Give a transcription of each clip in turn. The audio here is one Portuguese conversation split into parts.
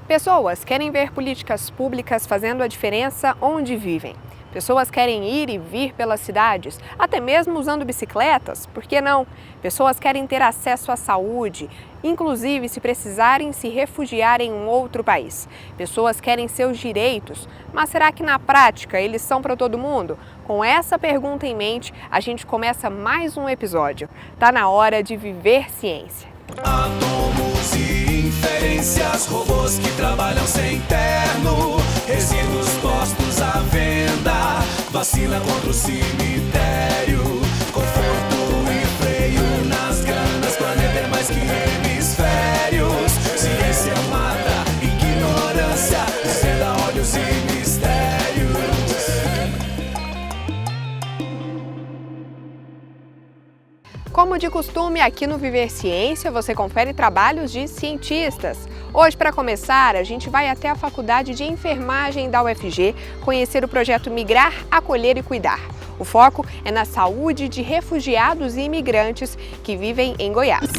Pessoas querem ver políticas públicas fazendo a diferença onde vivem. Pessoas querem ir e vir pelas cidades, até mesmo usando bicicletas, por que não? Pessoas querem ter acesso à saúde, inclusive se precisarem se refugiar em um outro país. Pessoas querem seus direitos, mas será que na prática eles são para todo mundo? Com essa pergunta em mente, a gente começa mais um episódio. Tá na hora de viver ciência. Átomos e inferências, robôs que trabalham sem terno, resíduos postos à venda, vacina contra o cemitério, conforto e freio nas ganas, planeta é mais que hemisférios, ciência mata, ignorância, desvenda olhos e mistérios. Como de costume, aqui no Viver Ciência, você confere trabalhos de cientistas. Hoje, para começar, a gente vai até a Faculdade de Enfermagem da UFG conhecer o projeto Migrar, Acolher e Cuidar. O foco é na saúde de refugiados e imigrantes que vivem em Goiás.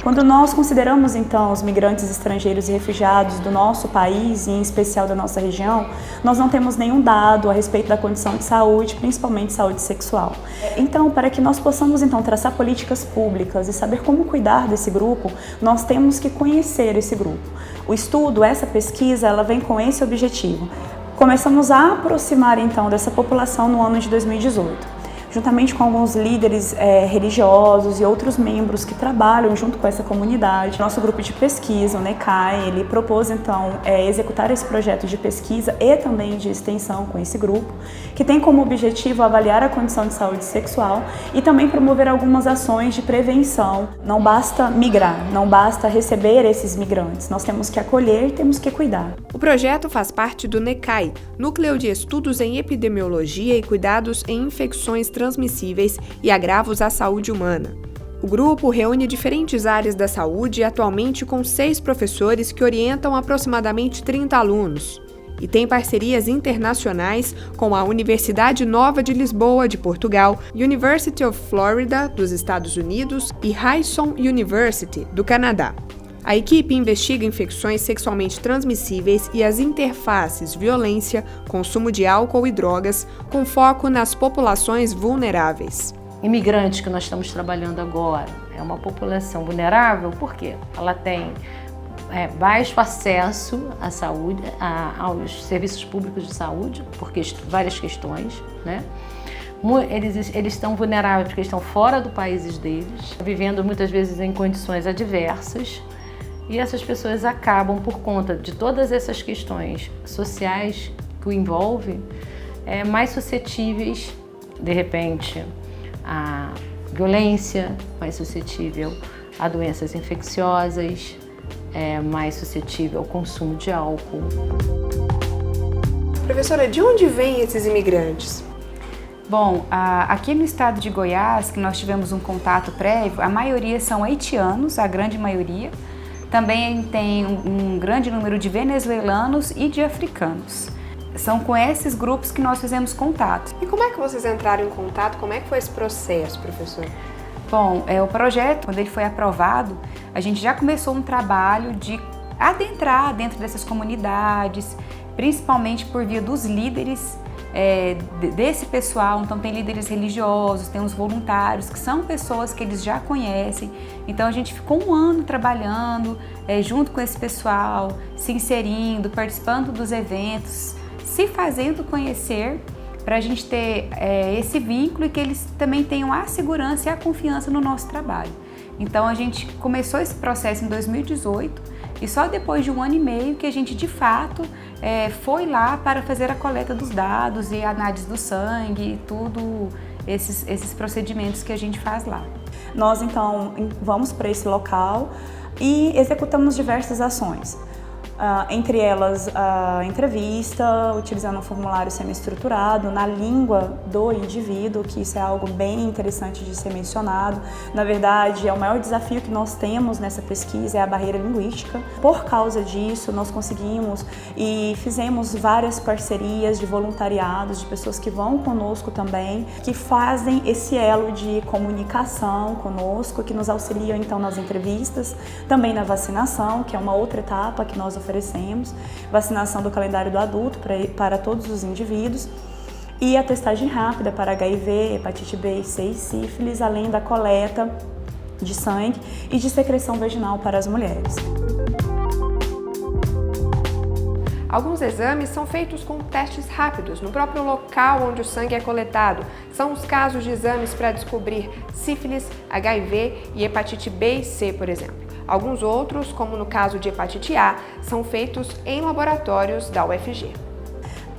Quando nós consideramos, então, os migrantes estrangeiros e refugiados do nosso país, e em especial da nossa região, nós não temos nenhum dado a respeito da condição de saúde, principalmente saúde sexual. Então, para que nós possamos, então, traçar políticas públicas e saber como cuidar desse grupo, nós temos que conhecer esse grupo. O estudo, essa pesquisa, ela vem com esse objetivo. Começamos a aproximar, então, dessa população no ano de 2018. Juntamente com alguns líderes religiosos e outros membros que trabalham junto com essa comunidade. Nosso grupo de pesquisa, o NECAI, ele propôs então executar esse projeto de pesquisa e também de extensão com esse grupo, que tem como objetivo avaliar a condição de saúde sexual e também promover algumas ações de prevenção. Não basta migrar, não basta receber esses migrantes, nós temos que acolher e temos que cuidar. O projeto faz parte do NECAI, Núcleo de Estudos em Epidemiologia e Cuidados em Infecções Transmissíveis e Agravos à Saúde Humana. O grupo reúne diferentes áreas da saúde, atualmente com 6 professores que orientam aproximadamente 30 alunos. E tem parcerias internacionais com a Universidade Nova de Lisboa, de Portugal, University of Florida, dos Estados Unidos e Ryerson University, do Canadá. A equipe investiga infecções sexualmente transmissíveis e as interfaces violência, consumo de álcool e drogas, com foco nas populações vulneráveis. Imigrantes que nós estamos trabalhando agora é uma população vulnerável porque ela tem baixo acesso à saúde, aos serviços públicos de saúde, por várias questões, né? Eles estão vulneráveis porque estão fora do país deles, vivendo muitas vezes em condições adversas. E essas pessoas acabam, por conta de todas essas questões sociais que o envolvem, mais suscetíveis, de repente, à violência, mais suscetível a doenças infecciosas, mais suscetível ao consumo de álcool. Professora, de onde vêm esses imigrantes? Bom, aqui no estado de Goiás, que nós tivemos um contato prévio, a maioria são haitianos, a grande maioria. Também tem um grande número de venezuelanos e de africanos. São com esses grupos que nós fizemos contato. E como é que vocês entraram em contato? Como é que foi esse processo, professor? Bom, o projeto, quando ele foi aprovado, a gente já começou um trabalho de adentrar dentro dessas comunidades, principalmente por via dos líderes desse pessoal. Então tem líderes religiosos, tem os voluntários, que são pessoas que eles já conhecem. Então a gente ficou um ano trabalhando junto com esse pessoal, se inserindo, participando dos eventos, se fazendo conhecer, para a gente ter esse vínculo e que eles também tenham a segurança e a confiança no nosso trabalho. Então a gente começou esse processo em 2018 e só depois de um ano e meio que a gente de fato foi lá para fazer a coleta dos dados e a análise do sangue e tudo esses procedimentos que a gente faz lá. Nós então vamos para esse local e executamos diversas ações. Entre elas a entrevista, utilizando um formulário semi-estruturado na língua do indivíduo, que isso é algo bem interessante de ser mencionado. Na verdade, o maior desafio que nós temos nessa pesquisa é a barreira linguística. Por causa disso, nós conseguimos e fizemos várias parcerias de voluntariados, de pessoas que vão conosco também, que fazem esse elo de comunicação conosco, que nos auxiliam então nas entrevistas, também na vacinação, que é uma outra etapa que nós oferecemos oferecemos, vacinação do calendário do adulto para todos os indivíduos e a testagem rápida para HIV, hepatite B, C e sífilis, além da coleta de sangue e de secreção vaginal para as mulheres. Alguns exames são feitos com testes rápidos no próprio local onde o sangue é coletado. São os casos de exames para descobrir sífilis, HIV e hepatite B e C, por exemplo. Alguns outros, como no caso de hepatite A, são feitos em laboratórios da UFG.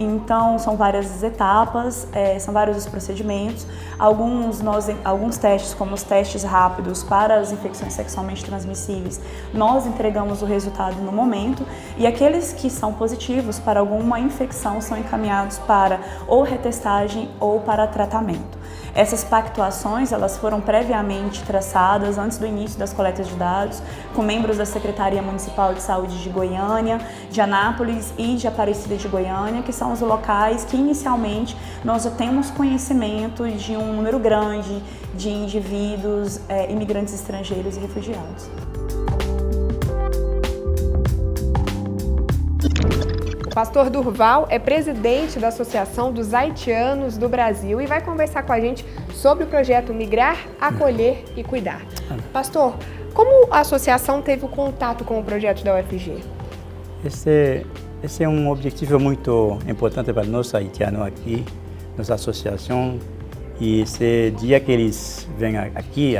Então, são várias etapas, são vários os procedimentos. Alguns testes, como os testes rápidos para as infecções sexualmente transmissíveis, nós entregamos o resultado no momento, e aqueles que são positivos para alguma infecção são encaminhados para ou retestagem ou para tratamento. Essas pactuações, elas foram previamente traçadas antes do início das coletas de dados, com membros da Secretaria Municipal de Saúde de Goiânia, de Anápolis e de Aparecida de Goiânia, que são os locais que inicialmente nós já temos conhecimento de um número grande de indivíduos, imigrantes estrangeiros e refugiados. O pastor Durval é presidente da Associação dos Haitianos do Brasil e vai conversar com a gente sobre o projeto Migrar, Acolher e Cuidar. Pastor, como a associação teve o contato com o projeto da UFG? Esse é um objetivo muito importante para nós haitianos aqui, nossa associação. E esse dia que eles vêm aqui,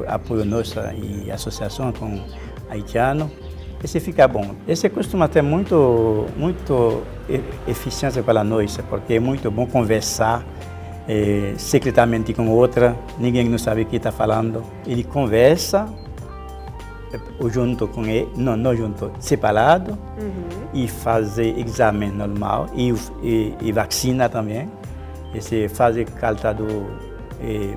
apoio nossa e associação com haitianos, esse fica bom. Esse costuma ter muito eficiência para nós, porque é muito bom conversar secretamente com outra, ninguém não sabe o que está falando. Ele conversa junto com ele, não junto, separado, e fazer exame normal e vacina também. Esse fazer carta do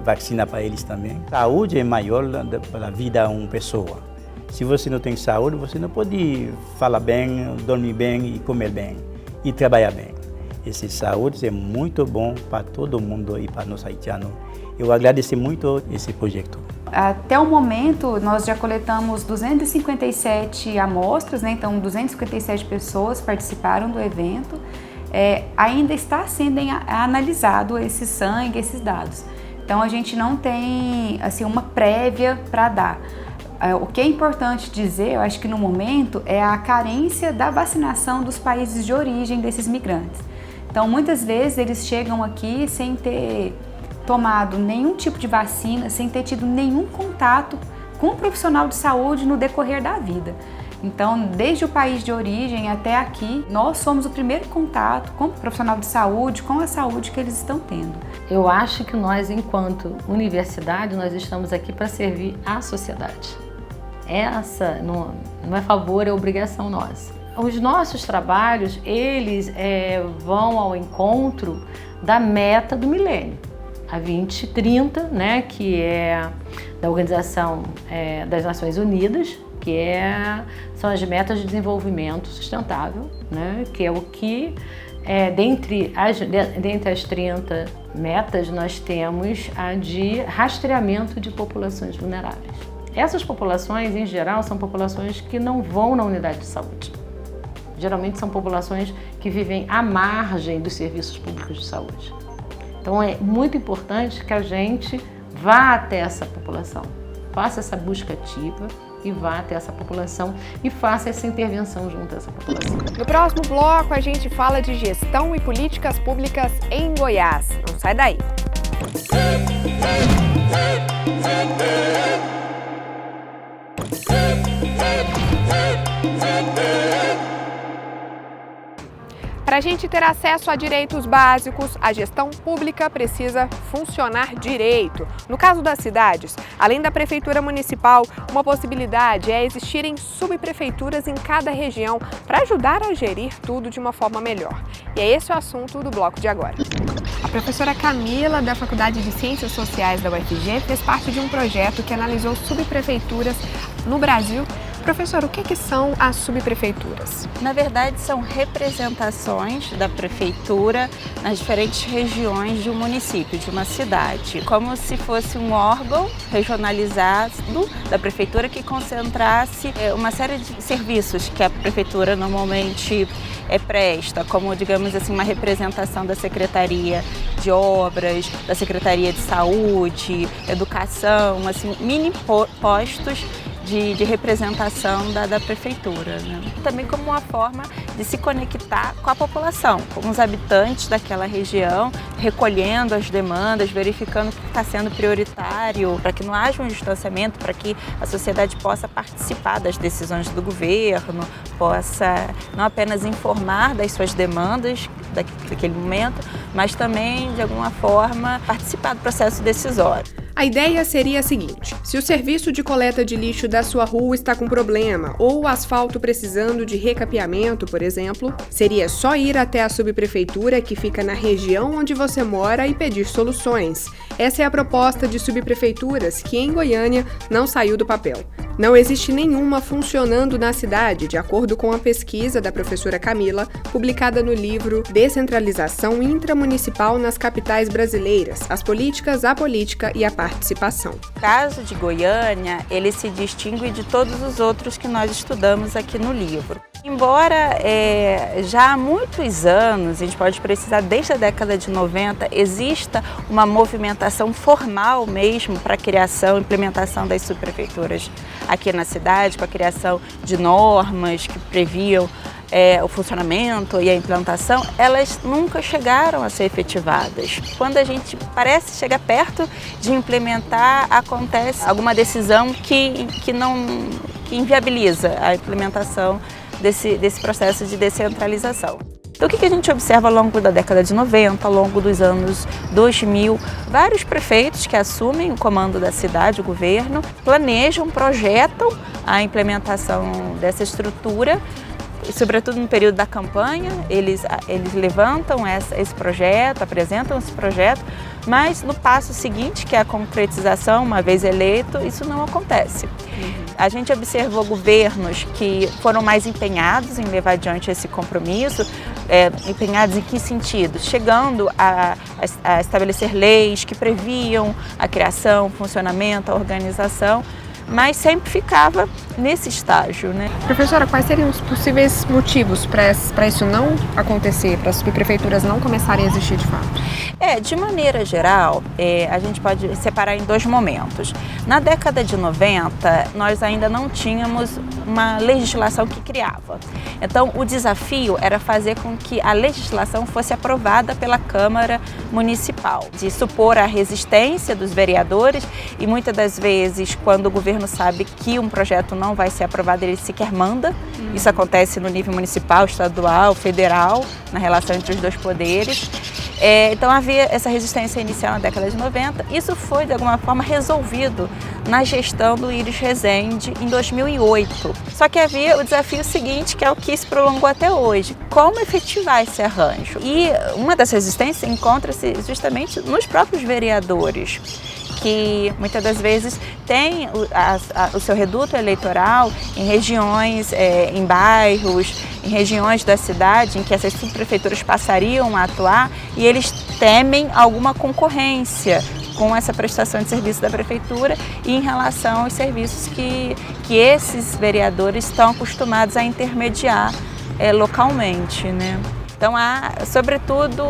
vacina para eles também. Saúde é maior para a vida de uma pessoa. Se você não tem saúde, você não pode falar bem, dormir bem e comer bem e trabalhar bem. Essa saúde é muito bom para todo mundo e para nós haitianos. Eu agradeço muito esse projeto. Até o momento, nós já coletamos 257 amostras, né? Então 257 pessoas participaram do evento. Ainda está sendo analisado esse sangue, esses dados. Então a gente não tem assim, uma prévia para dar. O que é importante dizer, eu acho que no momento, é a carência da vacinação dos países de origem desses migrantes. Então, muitas vezes eles chegam aqui sem ter tomado nenhum tipo de vacina, sem ter tido nenhum contato com um profissional de saúde no decorrer da vida. Então, desde o país de origem até aqui, nós somos o primeiro contato com o profissional de saúde, com a saúde que eles estão tendo. Eu acho que nós, enquanto universidade, nós estamos aqui para servir à sociedade. Essa não é favor, é obrigação nossa. Os nossos trabalhos, eles vão ao encontro da meta do milênio, a 2030, né, que é da Organização das Nações Unidas, que são as metas de desenvolvimento sustentável, né, que é o que, dentre as 30 metas, nós temos a de rastreamento de populações vulneráveis. Essas populações, em geral, são populações que não vão na unidade de saúde. Geralmente são populações que vivem à margem dos serviços públicos de saúde. Então é muito importante que a gente vá até essa população, faça essa busca ativa e vá até essa população e faça essa intervenção junto a essa população. No próximo bloco, a gente fala de gestão e políticas públicas em Goiás. Não sai daí! Para a gente ter acesso a direitos básicos, a gestão pública precisa funcionar direito. No caso das cidades, além da prefeitura municipal, uma possibilidade é existirem subprefeituras em cada região para ajudar a gerir tudo de uma forma melhor. E é esse o assunto do bloco de agora. A professora Camila, da Faculdade de Ciências Sociais da UFG, fez parte de um projeto que analisou subprefeituras no Brasil Professor, o que são as subprefeituras? Na verdade, são representações da prefeitura nas diferentes regiões de um município, de uma cidade. Como se fosse um órgão regionalizado da prefeitura que concentrasse uma série de serviços que a prefeitura normalmente presta, como, digamos assim, uma representação da Secretaria de Obras, da Secretaria de Saúde, Educação, assim, mini postos de representação da prefeitura, né? Também como uma forma de se conectar com a população, com os habitantes daquela região, recolhendo as demandas, verificando o que está sendo prioritário, para que não haja um distanciamento, para que a sociedade possa participar das decisões do governo, possa não apenas informar das suas demandas daquele momento, mas também, de alguma forma, participar do processo decisório. A ideia seria a seguinte: se o serviço de coleta de lixo da sua rua está com problema ou o asfalto precisando de recapeamento, por exemplo, seria só ir até a subprefeitura que fica na região onde você mora e pedir soluções. Essa é a proposta de subprefeituras que em Goiânia não saiu do papel. Não existe nenhuma funcionando na cidade, de acordo com a pesquisa da professora Camila, publicada no livro Descentralização Intramunicipal nas Capitais Brasileiras, as políticas, a política e a participação. O caso de Goiânia, ele se distingue de todos os outros que nós estudamos aqui no livro. Embora já há muitos anos, a gente pode precisar desde a década de 90, exista uma movimentação formal mesmo para a criação e implementação das subprefeituras aqui na cidade, com a criação de normas que previam o funcionamento e a implantação, elas nunca chegaram a ser efetivadas. Quando a gente parece chegar perto de implementar, acontece alguma decisão que inviabiliza a implementação desse processo de descentralização. Então, o que a gente observa ao longo da década de 90, ao longo dos anos 2000, vários prefeitos que assumem o comando da cidade, o governo, planejam, projetam a implementação dessa estrutura, sobretudo no período da campanha, eles levantam esse projeto, apresentam esse projeto, mas no passo seguinte, que é a concretização, uma vez eleito, isso não acontece. A gente observou governos que foram mais empenhados em levar adiante esse compromisso, empenhados em que sentido? Chegando a estabelecer leis que previam a criação, o funcionamento, a organização, mas sempre ficava nesse estágio, né? Professora, quais seriam os possíveis motivos para isso não acontecer, para as subprefeituras não começarem a existir de fato? De maneira geral, a gente pode separar em dois momentos. Na década de 90, nós ainda não tínhamos uma legislação que criava. Então, o desafio era fazer com que a legislação fosse aprovada pela Câmara Municipal, de supor a resistência dos vereadores e muitas das vezes, quando o governo sabe que um projeto não vai ser aprovado, ele sequer manda. Isso acontece no nível municipal, estadual, federal, na relação entre os dois poderes. Então havia essa resistência inicial na década de 90. Isso foi, de alguma forma, resolvido na gestão do Íris Rezende em 2008. Só que havia o desafio seguinte, que é o que se prolongou até hoje: como efetivar esse arranjo? E uma das resistências encontra-se justamente nos próprios vereadores, que muitas das vezes tem o seu reduto eleitoral em regiões, em bairros, em regiões da cidade em que essas subprefeituras passariam a atuar, e eles temem alguma concorrência com essa prestação de serviço da prefeitura e em relação aos serviços que esses vereadores estão acostumados a intermediar localmente, né? Então há, sobretudo,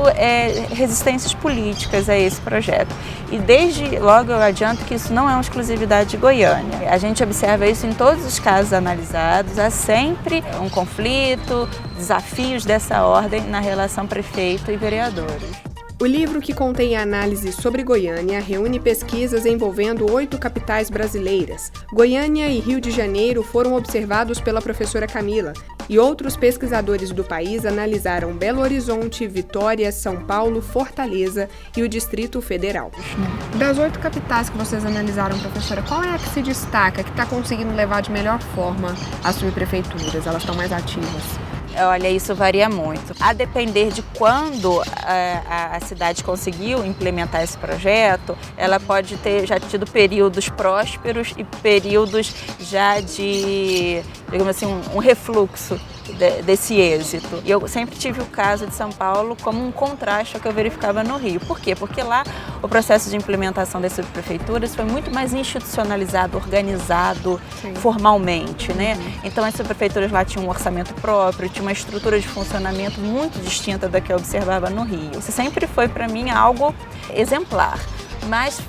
resistências políticas a esse projeto. E desde logo eu adianto que isso não é uma exclusividade de Goiânia. A gente observa isso em todos os casos analisados. Há sempre um conflito, desafios dessa ordem na relação prefeito e vereadores. O livro, que contém análise sobre Goiânia, reúne pesquisas envolvendo 8 capitais brasileiras. Goiânia e Rio de Janeiro foram observados pela professora Camila, e outros pesquisadores do país analisaram Belo Horizonte, Vitória, São Paulo, Fortaleza e o Distrito Federal. Das 8 capitais que vocês analisaram, professora, qual é a que se destaca, que está conseguindo levar de melhor forma as subprefeituras? Elas estão mais ativas? Olha, isso varia muito. A depender de quando a cidade conseguiu implementar esse projeto, ela pode ter já tido períodos prósperos e períodos já de, digamos assim, um refluxo desse êxito. E eu sempre tive o caso de São Paulo como um contraste ao que eu verificava no Rio. Por quê? Porque lá o processo de implementação das subprefeituras foi muito mais institucionalizado, organizado, formalmente, né? Então as subprefeituras lá tinham um orçamento próprio, tinha uma estrutura de funcionamento muito distinta da que eu observava no Rio. Isso sempre foi para mim algo exemplar, mas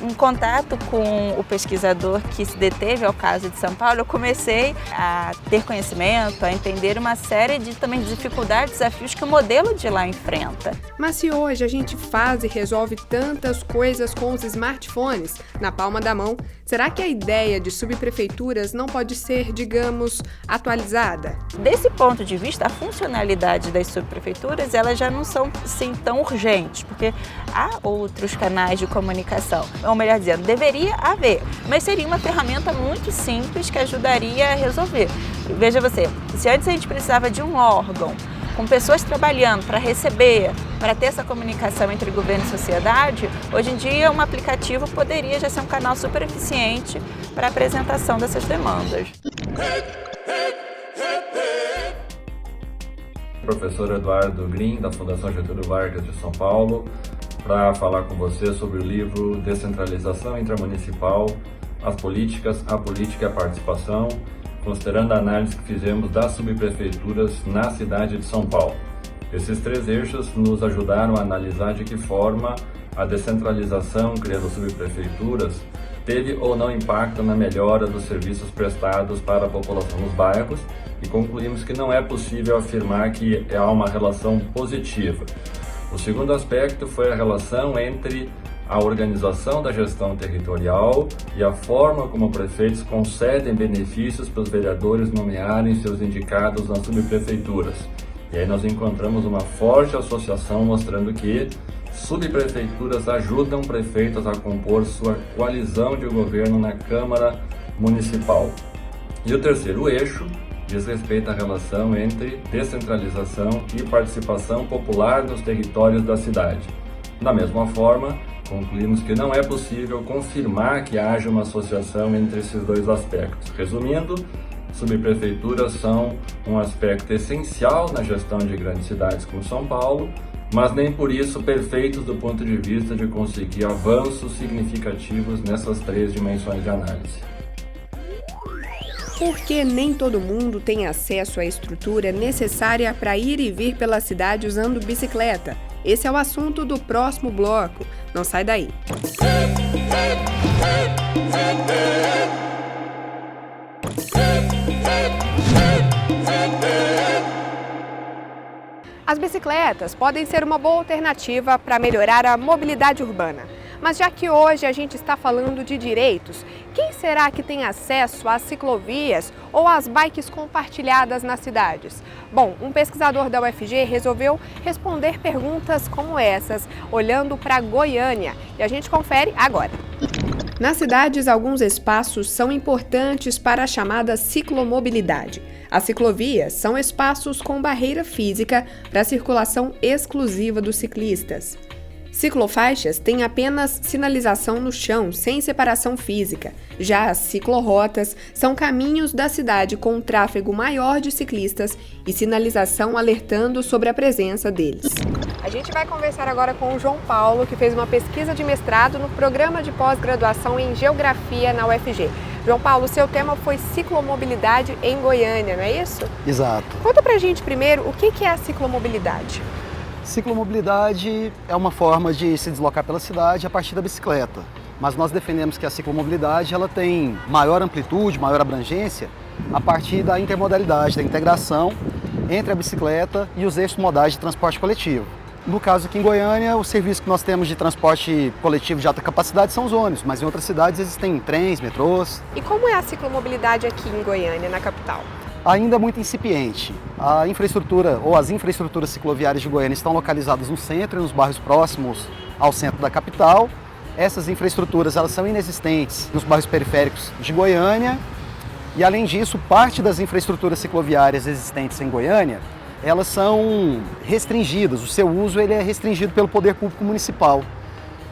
em contato com o pesquisador que se deteve ao caso de São Paulo, eu comecei a ter conhecimento, a entender uma série de também dificuldades, desafios que o modelo de lá enfrenta. Mas se hoje a gente faz e resolve tantas coisas com os smartphones na palma da mão, será que a ideia de subprefeituras não pode ser, digamos, atualizada? Desse ponto de vista, a funcionalidade das subprefeituras, elas já não são assim, tão urgentes, porque há outros canais de comunicação. Ou melhor dizendo, deveria haver, mas seria uma ferramenta muito simples que ajudaria a resolver. Veja você, se antes a gente precisava de um órgão com pessoas trabalhando para receber, para ter essa comunicação entre governo e sociedade, hoje em dia um aplicativo poderia já ser um canal super eficiente para a apresentação dessas demandas. Professor Eduardo Green, da Fundação Getúlio Vargas de São Paulo, para falar com você sobre o livro Descentralização Intramunicipal, as políticas, a política e a participação, considerando a análise que fizemos das subprefeituras na cidade de São Paulo. Esses 3 eixos nos ajudaram a analisar de que forma a descentralização, criando subprefeituras, teve ou não impacto na melhora dos serviços prestados para a população nos bairros e concluímos que não é possível afirmar que há uma relação positiva. O segundo aspecto foi a relação entre a organização da gestão territorial e a forma como prefeitos concedem benefícios para os vereadores nomearem seus indicados nas subprefeituras. E aí nós encontramos uma forte associação mostrando que subprefeituras ajudam prefeitos a compor sua coalizão de governo na Câmara Municipal. E o terceiro eixo diz respeito à relação entre descentralização e participação popular nos territórios da cidade. Da mesma forma, concluímos que não é possível confirmar que haja uma associação entre esses 2 aspectos. Resumindo, subprefeituras são um aspecto essencial na gestão de grandes cidades como São Paulo, mas nem por isso perfeitos do ponto de vista de conseguir avanços significativos nessas 3 dimensões de análise. Porque nem todo mundo tem acesso à estrutura necessária para ir e vir pela cidade usando bicicleta. Esse é o assunto do próximo bloco. Não sai daí. As bicicletas podem ser uma boa alternativa para melhorar a mobilidade urbana. Mas já que hoje a gente está falando de direitos, quem será que tem acesso às ciclovias ou às bikes compartilhadas nas cidades? Bom, um pesquisador da UFG resolveu responder perguntas como essas, olhando para Goiânia. E a gente confere agora. Nas cidades, alguns espaços são importantes para a chamada ciclomobilidade. As ciclovias são espaços com barreira física para a circulação exclusiva dos ciclistas. Ciclofaixas têm apenas sinalização no chão, sem separação física. Já as ciclorotas são caminhos da cidade com um tráfego maior de ciclistas e sinalização alertando sobre a presença deles. A gente vai conversar agora com o João Paulo, que fez uma pesquisa de mestrado no programa de pós-graduação em Geografia na UFG. João Paulo, seu tema foi ciclomobilidade em Goiânia, não é isso? Exato. Conta pra gente primeiro o que é a ciclomobilidade. Ciclomobilidade é uma forma de se deslocar pela cidade a partir da bicicleta, mas nós defendemos que a ciclomobilidade ela tem maior amplitude, maior abrangência a partir da intermodalidade, da integração entre a bicicleta e os eixos modais de transporte coletivo. No caso aqui em Goiânia, o serviço que nós temos de transporte coletivo de alta capacidade são os ônibus, mas em outras cidades existem trens, metrôs. E como é a ciclomobilidade aqui em Goiânia, na capital? Ainda muito incipiente. A infraestrutura ou as infraestruturas cicloviárias de Goiânia estão localizadas no centro e nos bairros próximos ao centro da capital. Essas infraestruturas elas são inexistentes nos bairros periféricos de Goiânia E além disso, parte das infraestruturas cicloviárias existentes em Goiânia, elas são restringidas, o seu uso ele é restringido pelo poder público municipal.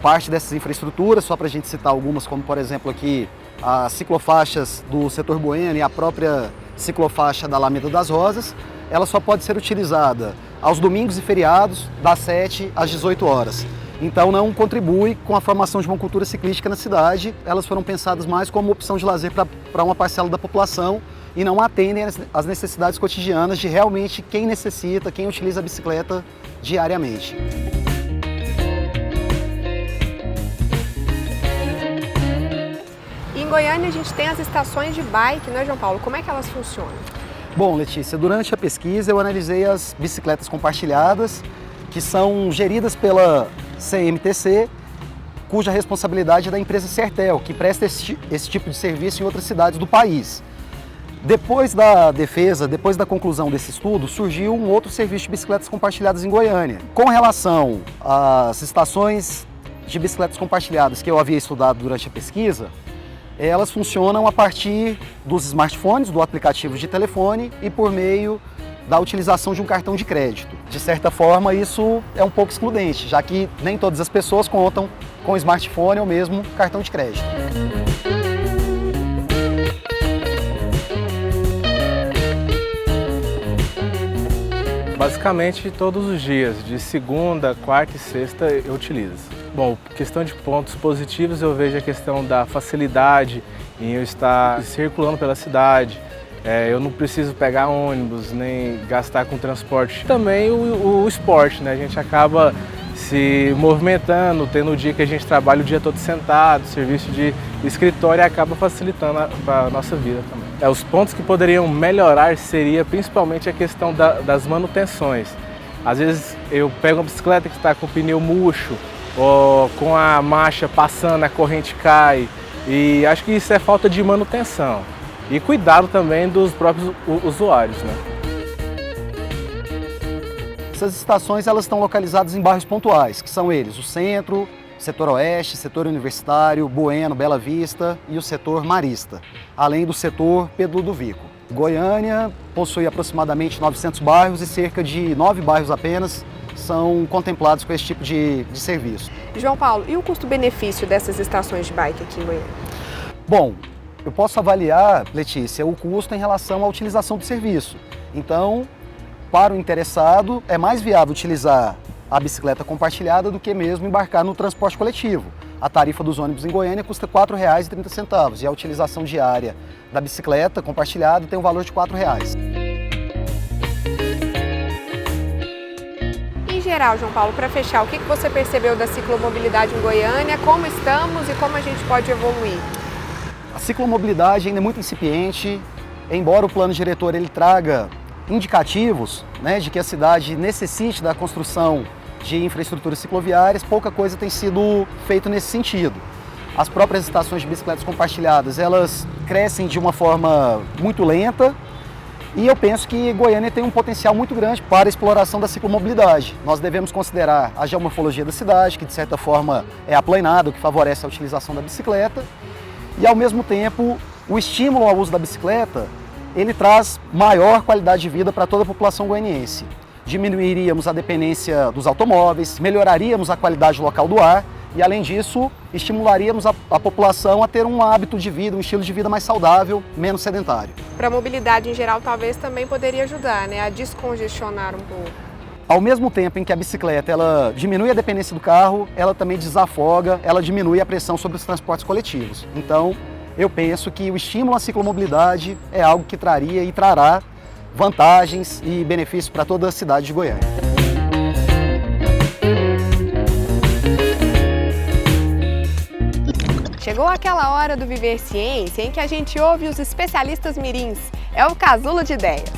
Parte dessas infraestruturas, só para a gente citar algumas, como por exemplo aqui as ciclofaixas do setor Goiânia e a própria ciclofaixa da Alameda das Rosas, ela só pode ser utilizada aos domingos e feriados, das 7 às 18 horas. Então não contribui com a formação de uma cultura ciclística na cidade, elas foram pensadas mais como opção de lazer para uma parcela da população e não atendem às necessidades cotidianas de realmente quem necessita, quem utiliza a bicicleta diariamente. Em Goiânia a gente tem as estações de bike, né, João Paulo? Como é que elas funcionam? Bom, Letícia, durante a pesquisa eu analisei as bicicletas compartilhadas, que são geridas pela CMTC, cuja responsabilidade é da empresa Sertel, que presta esse tipo de serviço em outras cidades do país. Depois da defesa, depois da conclusão desse estudo, surgiu um outro serviço de bicicletas compartilhadas em Goiânia. Com relação às estações de bicicletas compartilhadas que eu havia estudado durante a pesquisa, elas funcionam a partir dos smartphones, do aplicativo de telefone e por meio da utilização de um cartão de crédito. De certa forma, isso é um pouco excludente, já que nem todas as pessoas contam com smartphone ou mesmo cartão de crédito. Basicamente, todos os dias, de segunda, quarta e sexta, eu utilizo. Bom, questão de pontos positivos, eu vejo a questão da facilidade em eu estar circulando pela cidade. Eu não preciso pegar ônibus, nem gastar com transporte. Também o esporte, né? A gente acaba se movimentando, tendo o dia que a gente trabalha o dia todo sentado, serviço de escritório, acaba facilitando a nossa vida também. Os pontos que poderiam melhorar seria principalmente a questão das manutenções. Às vezes eu pego uma bicicleta que está com o pneu murcho, ou com a marcha passando, a corrente cai, e acho que isso é falta de manutenção. E cuidado também dos próprios usuários, né? Essas estações elas estão localizadas em bairros pontuais, que são eles o centro, setor oeste, setor universitário, Bueno, Bela Vista e o setor marista, além do setor Pedro Ludovico. Goiânia possui aproximadamente 900 bairros e cerca de 9 bairros apenas são contemplados com esse tipo de serviço. João Paulo, e o custo-benefício dessas estações de bike aqui em Goiânia? Bom, eu posso avaliar, Letícia, o custo em relação à utilização do serviço. Então, para o interessado, é mais viável utilizar a bicicleta compartilhada do que mesmo embarcar no transporte coletivo. A tarifa dos ônibus em Goiânia custa R$ 4,30 e a utilização diária da bicicleta compartilhada tem um valor de R$ 4. Em geral, João Paulo, para fechar, o que você percebeu da ciclomobilidade em Goiânia, como estamos e como a gente pode evoluir? A ciclomobilidade ainda é muito incipiente, embora o plano diretor ele traga indicativos, né, de que a cidade necessite da construção de infraestruturas cicloviárias, pouca coisa tem sido feito nesse sentido. As próprias estações de bicicletas compartilhadas, elas crescem de uma forma muito lenta e eu penso que Goiânia tem um potencial muito grande para a exploração da ciclomobilidade. Nós devemos considerar a geomorfologia da cidade, que de certa forma é aplanada, o que favorece a utilização da bicicleta, e ao mesmo tempo o estímulo ao uso da bicicleta ele traz maior qualidade de vida para toda a população goianiense. Diminuiríamos a dependência dos automóveis, melhoraríamos a qualidade local do ar e, além disso, estimularíamos a população a ter um hábito de vida, um estilo de vida mais saudável, menos sedentário. Para a mobilidade em geral, talvez também poderia ajudar, né, a descongestionar um pouco. Ao mesmo tempo em que a bicicleta ela diminui a dependência do carro, ela também desafoga, ela diminui a pressão sobre os transportes coletivos. Então, eu penso que o estímulo à ciclomobilidade é algo que traria e trará vantagens e benefícios para toda a cidade de Goiânia. Chegou aquela hora do Viver Ciência em que a gente ouve os especialistas mirins. É o Casulo de Ideias.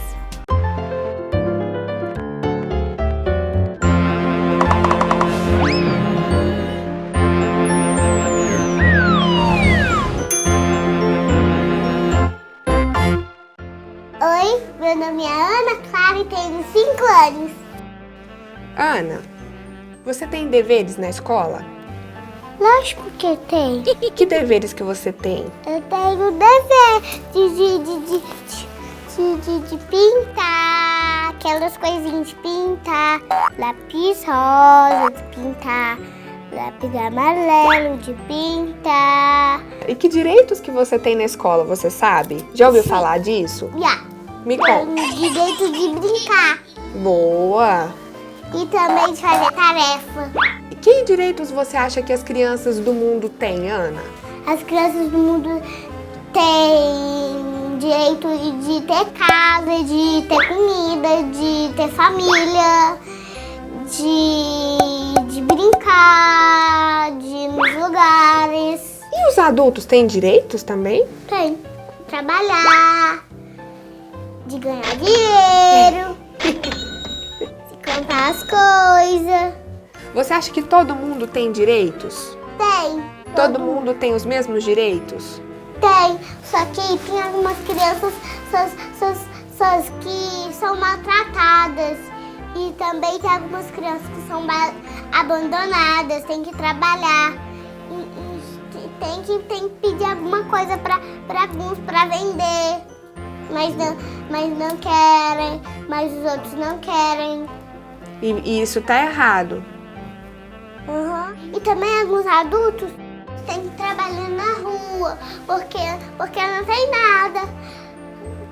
Oi, meu nome é Ana Clara e tenho 5 anos. Ana, você tem deveres na escola? Lógico que tem. Que deveres que você tem? Eu tenho dever de pintar aquelas coisinhas de pintar, lápis rosa de pintar, lápis amarelo de pintar. E que direitos que você tem na escola, você sabe? Já ouviu falar disso? Já. Me conta. Tenho direito de brincar Boa! e também de fazer tarefa. E que direitos você acha que as crianças do mundo têm, Ana? As crianças do mundo têm direito de ter casa, de ter comida, de ter família, de brincar, de ir nos lugares. E os adultos têm direitos também? Tem. Trabalhar, de ganhar dinheiro, de comprar as coisas. Você acha que todo mundo tem direitos? Tem. Todo mundo tem os mesmos direitos? Tem, só que tem algumas crianças que são maltratadas e também tem algumas crianças que são abandonadas, tem que trabalhar e tem que pedir alguma coisa para alguns para vender, mas não querem, mas os outros não querem. E isso tá errado. Uhum. E também alguns adultos têm que trabalhar na rua, porque não tem nada.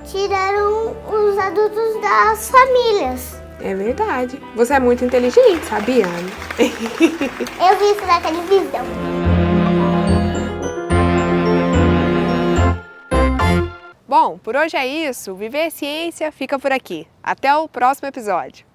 Tiraram os adultos das famílias. É verdade. Você é muito inteligente, sabia, Ana? Eu vi isso na televisão. Bom, por hoje é isso. Viver Ciência fica por aqui. Até o próximo episódio.